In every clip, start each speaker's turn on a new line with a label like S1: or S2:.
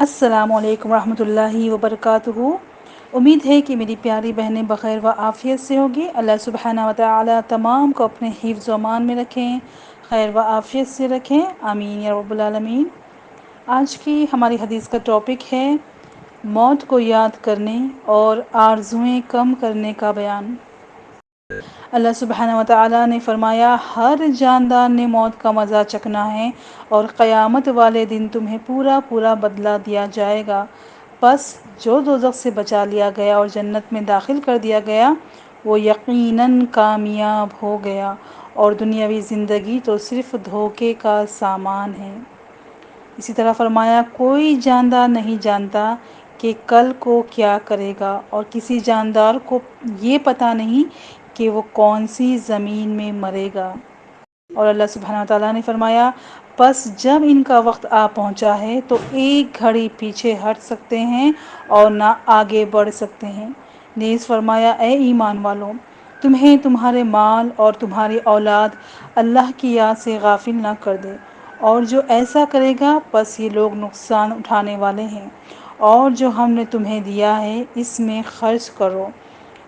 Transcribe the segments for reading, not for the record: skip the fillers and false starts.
S1: السلام علیکم ورحمۃ اللہ وبرکاتہ۔ امید ہے کہ میری پیاری بہنیں بخیر و عافیت سے ہوگی۔ اللہ سبحانہ و تعالی تمام کو اپنے حفظ و امان میں رکھیں، خیر و عافیت سے رکھیں، آمین یا رب العالمین۔ آج کی ہماری حدیث کا ٹاپک ہے موت کو یاد کرنے اور آرزوئیں کم کرنے کا بیان۔ اللہ سبحانہ و تعالی نے فرمایا، ہر جاندار نے موت کا مزہ چکھنا ہے اور قیامت والے دن تمہیں پورا پورا بدلہ دیا جائے گا۔ پس جو دوزخ سے بچا لیا گیا اور جنت میں داخل کر دیا گیا وہ یقیناً کامیاب ہو گیا، اور دنیاوی زندگی تو صرف دھوکے کا سامان ہے۔ اسی طرح فرمایا، کوئی جاندار نہیں جانتا کہ کل کو کیا کرے گا، اور کسی جاندار کو یہ پتہ نہیں کہ وہ کون سی زمین میں مرے گا۔ اور اللہ سبحانہ وتعالیٰ نے فرمایا، پس جب ان کا وقت آ پہنچا ہے تو ایک گھڑی پیچھے ہٹ سکتے ہیں اور نہ آگے بڑھ سکتے ہیں۔ نیز فرمایا، اے ایمان والو، تمہیں تمہارے مال اور تمہاری اولاد اللہ کی یاد سے غافل نہ کر دے، اور جو ایسا کرے گا پس یہ لوگ نقصان اٹھانے والے ہیں۔ اور جو ہم نے تمہیں دیا ہے اس میں خرچ کرو،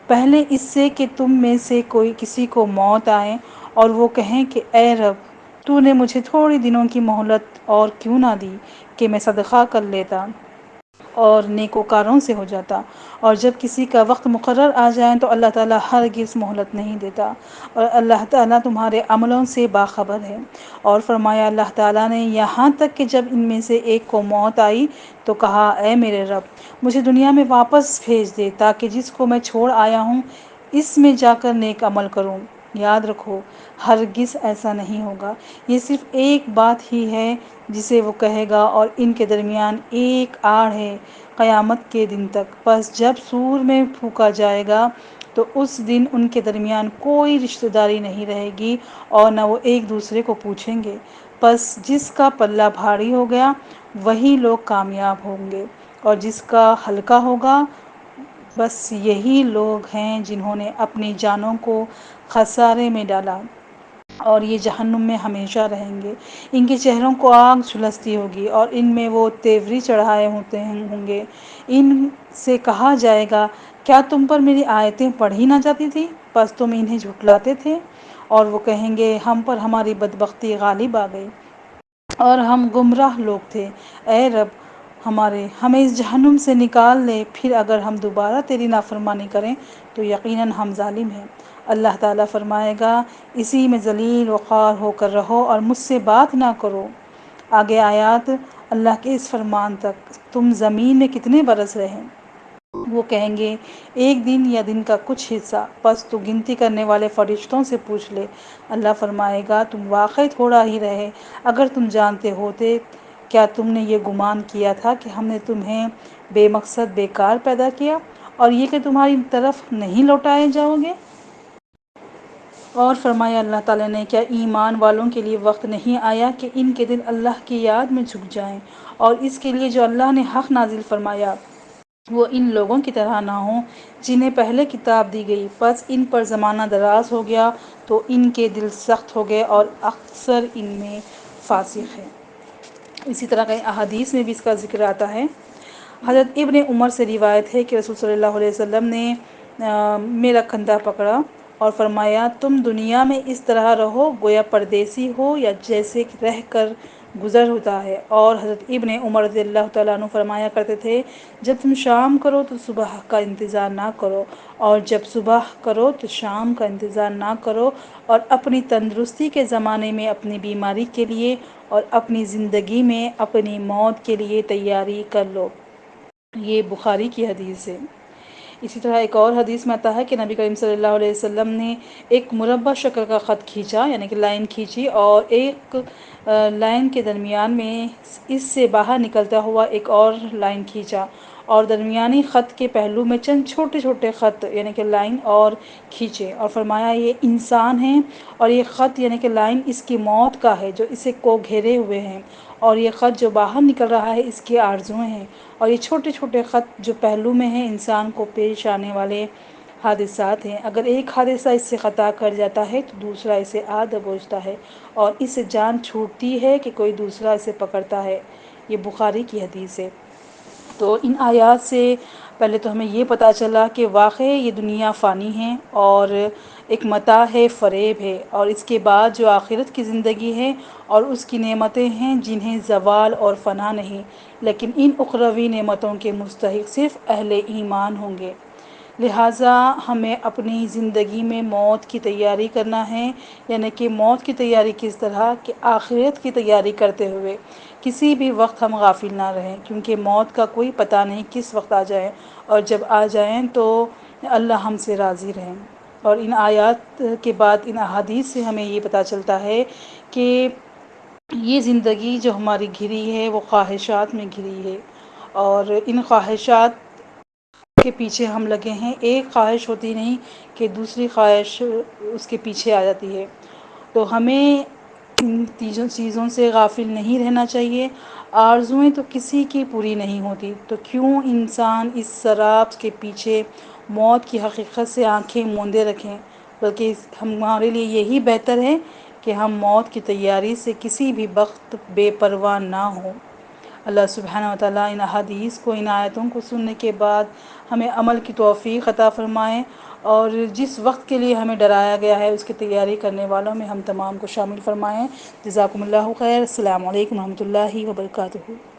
S1: پہلے اس سے کہ تم میں سے کوئی کسی کو موت آئے اور وہ کہیں کہ اے رب، تو نے مجھے تھوڑی دنوں کی مہلت اور کیوں نہ دی کہ میں صدقہ کر لیتا اور نیکوکاروں سے ہو جاتا۔ اور جب کسی کا وقت مقرر آ جائے تو اللہ تعالیٰ ہرگز مہلت نہیں دیتا، اور اللہ تعالیٰ تمہارے عملوں سے باخبر ہے۔ اور فرمایا، اللہ تعالیٰ نے یہاں تک کہ جب ان میں سے ایک کو موت آئی تو کہا، اے میرے رب، مجھے دنیا میں واپس بھیج دے تاکہ جس کو میں چھوڑ آیا ہوں اس میں جا کر نیک عمل کروں۔ یاد رکھو، ہرگز ایسا نہیں ہوگا۔ یہ صرف ایک بات ہی ہے جسے وہ کہے گا، اور ان کے درمیان ایک آڑ ہے قیامت کے دن تک۔ پس جب سور میں پھونکا جائے گا تو اس دن ان کے درمیان کوئی رشتہ داری نہیں رہے گی اور نہ وہ ایک دوسرے کو پوچھیں گے۔ پس جس کا پلہ بھاری ہو گیا وہی لوگ کامیاب ہوں گے، اور جس کا ہلکا ہوگا بس یہی لوگ ہیں جنہوں نے اپنی جانوں کو خسارے میں ڈالا، اور یہ جہنم میں ہمیشہ رہیں گے۔ ان کے چہروں کو آگ جھلستی ہوگی اور ان میں وہ تیوری چڑھائے ہوتے ہوں گے۔ ان سے کہا جائے گا، کیا تم پر میری آیتیں پڑھی نہ جاتی تھیں؟ پس تم انہیں جھٹلاتے تھے۔ اور وہ کہیں گے، ہم پر ہماری بدبختی غالب آ گئی اور ہم گمراہ لوگ تھے۔ اے رب ہمارے، ہمیں اس جہنم سے نکال لے، پھر اگر ہم دوبارہ تیری نافرمانی کریں تو یقیناً ہم ظالم ہیں۔ اللہ تعالیٰ فرمائے گا، اسی میں ذلیل وخوار ہو کر رہو اور مجھ سے بات نہ کرو۔ آگے آیات اللہ کے اس فرمان تک، تم زمین میں کتنے برس رہے؟ وہ کہیں گے، ایک دن یا دن کا کچھ حصہ۔ پس تو گنتی کرنے والے فرشتوں سے پوچھ لے۔ اللہ فرمائے گا، تم واقعی تھوڑا ہی رہے۔ اگر تم جانتے ہوتے، کیا تم نے یہ گمان کیا تھا کہ ہم نے تمہیں بے مقصد بیکار پیدا کیا، اور یہ کہ تمہاری طرف نہیں لوٹائے جاؤ گے؟ اور فرمایا اللہ تعالیٰ نے، کیا ایمان والوں کے لیے وقت نہیں آیا کہ ان کے دل اللہ کی یاد میں جھک جائیں، اور اس کے لیے جو اللہ نے حق نازل فرمایا وہ ان لوگوں کی طرح نہ ہوں جنہیں پہلے کتاب دی گئی، پس ان پر زمانہ دراز ہو گیا تو ان کے دل سخت ہو گئے اور اکثر ان میں فاسق ہیں۔ اسی طرح کئی احادیث میں بھی اس کا ذکر آتا ہے۔ حضرت ابن عمر سے روایت ہے کہ رسول صلی اللہ علیہ وسلم نے میرا کندھا پکڑا اور فرمایا، تم دنیا میں اس طرح رہو گویا پردیسی ہو یا جیسے رہ کر گزر ہوتا ہے۔ اور حضرت ابن عمر رضی اللہ تعالیٰ عنہ فرمایا کرتے تھے، جب تم شام کرو تو صبح کا انتظار نہ کرو، اور جب صبح کرو تو شام کا انتظار نہ کرو، اور اپنی تندرستی کے زمانے میں اپنی بیماری کے لیے اور اپنی زندگی میں اپنی موت کے لیے تیاری کر لو۔ یہ بخاری کی حدیث ہے۔ اسی طرح ایک اور حدیث میں آتا ہے کہ نبی کریم صلی اللہ علیہ وسلم نے ایک مربع شکل کا خط کھینچا، یعنی کہ لائن کھینچی، اور ایک لائن کے درمیان میں اس سے باہر نکلتا ہوا ایک اور لائن کھینچا، اور درمیانی خط کے پہلو میں چند چھوٹے چھوٹے خط یعنی کہ لائن اور کھینچے، اور فرمایا، یہ انسان ہے اور یہ خط یعنی کہ لائن اس کی موت کا ہے جو اسے کو گھیرے ہوئے ہیں، اور یہ خط جو باہر نکل رہا ہے اس کی آرزوئیں ہیں، اور یہ چھوٹے چھوٹے خط جو پہلو میں ہیں انسان کو پیش آنے والے حادثات ہیں۔ اگر ایک حادثہ اس سے خطا کر جاتا ہے تو دوسرا اسے آ دبوچتا ہے، اور اس سے جان چھوٹتی ہے کہ کوئی دوسرا اسے پکڑتا ہے۔ یہ بخاری کی حدیث ہے۔ تو ان آیات سے پہلے تو ہمیں یہ پتہ چلا کہ واقعی یہ دنیا فانی ہے اور ایک متاع ہے، فریب ہے، اور اس کے بعد جو آخرت کی زندگی ہے اور اس کی نعمتیں ہیں جنہیں زوال اور فنا نہیں، لیکن ان اخروی نعمتوں کے مستحق صرف اہل ایمان ہوں گے۔ لہٰذا ہمیں اپنی زندگی میں موت کی تیاری کرنا ہے، یعنی کہ موت کی تیاری کس طرح کہ آخرت کی تیاری کرتے ہوئے کسی بھی وقت ہم غافل نہ رہیں، کیونکہ موت کا کوئی پتہ نہیں کس وقت آ جائے، اور جب آ جائیں تو اللہ ہم سے راضی رہیں۔ اور ان آیات کے بعد ان احادیث سے ہمیں یہ پتہ چلتا ہے کہ یہ زندگی جو ہماری گھری ہے وہ خواہشات میں گھری ہے، اور ان خواہشات کے پیچھے ہم لگے ہیں، ایک خواہش ہوتی نہیں کہ دوسری خواہش اس کے پیچھے آ جاتی ہے۔ تو ہمیں ان چیزوں سے غافل نہیں رہنا چاہیے۔ آرزوئیں تو کسی کی پوری نہیں ہوتی، تو کیوں انسان اس سراب کے پیچھے موت کی حقیقت سے آنکھیں موندے رکھیں، بلکہ ہمارے لیے یہی بہتر ہے کہ ہم موت کی تیاری سے کسی بھی وقت بے پرواہ نہ ہوں۔ اللہ سبحانہ و تعالیٰ ان احادیث کو، ان آیتوں کو سننے کے بعد ہمیں عمل کی توفیق عطا فرمائیں، اور جس وقت کے لیے ہمیں ڈرایا گیا ہے اس کی تیاری کرنے والوں میں ہم تمام کو شامل فرمائیں۔ جزاکم اللہ خیر۔ السلام علیکم ورحمۃ اللہ وبرکاتہ۔